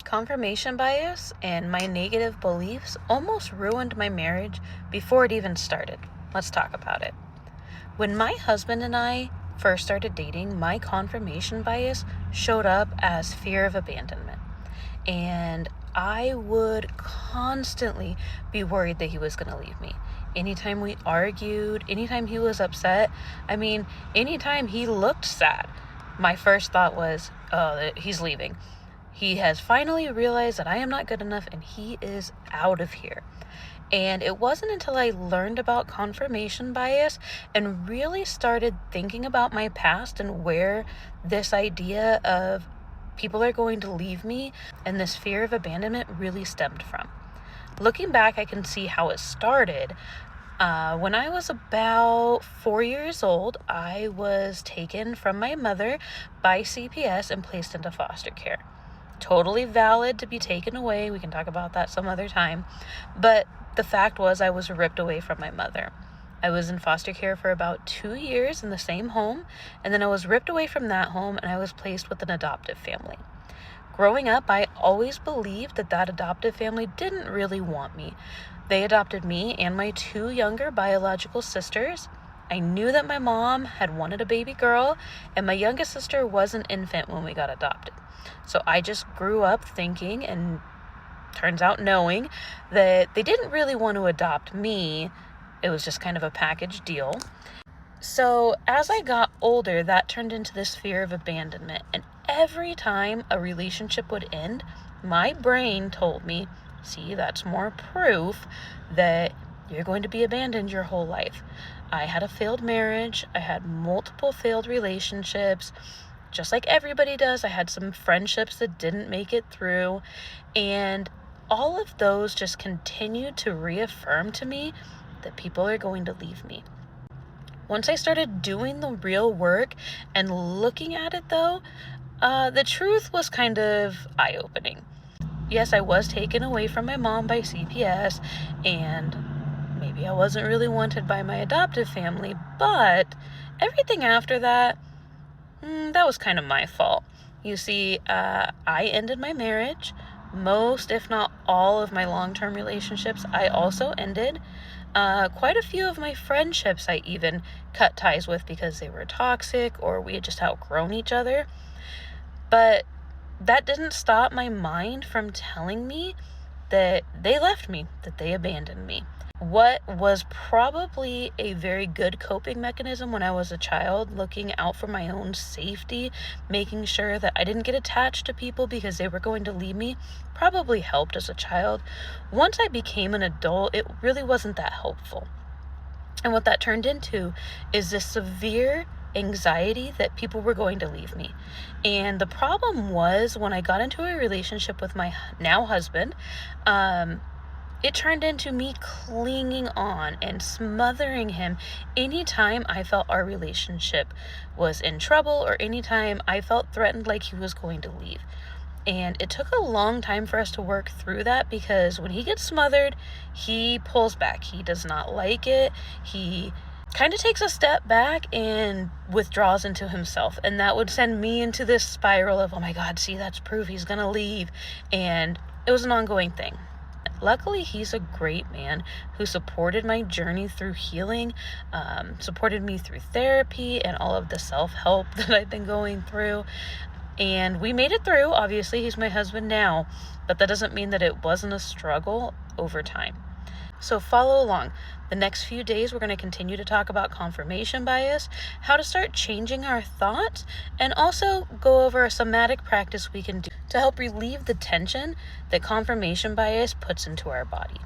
Confirmation bias and my negative beliefs almost ruined my marriage before it even started. Let's talk about it. When my husband and I first started dating, my confirmation bias showed up as fear of abandonment. And I would constantly be worried that he was going to leave me. Anytime we argued, anytime he was upset, anytime he looked sad, my first thought was, oh, he's leaving. He has finally realized that I am not good enough and he is out of here. And it wasn't until I learned about confirmation bias and really started thinking about my past and where this idea of people are going to leave me and this fear of abandonment really stemmed from. Looking back, I can see how it started. When I was about 4 years old, I was taken from my mother by CPS and placed into foster care. Totally valid to be taken away. We can talk about that some other time. But the fact was I was ripped away from my mother. I was in foster care for about 2 years in the same home, and then I was ripped away from that home and I was placed with an adoptive family. Growing up, I always believed that adoptive family didn't really want me. They adopted me and my 2 younger biological sisters. I knew that my mom had wanted a baby girl, and my youngest sister was an infant when we got adopted. So I just grew up thinking, and turns out knowing, that they didn't really want to adopt me. It was just kind of a package deal. So as I got older, that turned into this fear of abandonment. And every time a relationship would end, my brain told me, see, that's more proof that you're going to be abandoned your whole life. I had a failed marriage. I had multiple failed relationships. Just like everybody does, I had some friendships that didn't make it through. And all of those just continued to reaffirm to me that people are going to leave me. Once I started doing the real work and looking at it though, the truth was kind of eye-opening. Yes, I was taken away from my mom by CPS, and maybe I wasn't really wanted by my adoptive family, but everything after that, that was kind of my fault. You see, I ended my marriage. Most, if not all, of my long-term relationships I also ended. Quite a few of my friendships I even cut ties with because they were toxic or we had just outgrown each other. But that didn't stop my mind from telling me that they left me, that they abandoned me. What was probably a very good coping mechanism when I was a child, looking out for my own safety, making sure that I didn't get attached to people because they were going to leave me, probably helped as a child. Once I became an adult, it really wasn't that helpful. And what that turned into is this severe anxiety that people were going to leave me. And the problem was when I got into a relationship with my now husband, it turned into me clinging on and smothering him anytime I felt our relationship was in trouble or anytime I felt threatened like he was going to leave. And it took a long time for us to work through that because when he gets smothered, he pulls back. He does not like it. He kind of takes a step back and withdraws into himself. And that would send me into this spiral of, oh my God, see, that's proof he's going to leave. And it was an ongoing thing. Luckily, he's a great man who supported my journey through healing, supported me through therapy and all of the self-help that I've been going through. And we made it through. Obviously, he's my husband now, but that doesn't mean that it wasn't a struggle over time. So follow along. The next few days, we're going to continue to talk about confirmation bias, how to start changing our thoughts, and also go over a somatic practice we can do to help relieve the tension that confirmation bias puts into our body.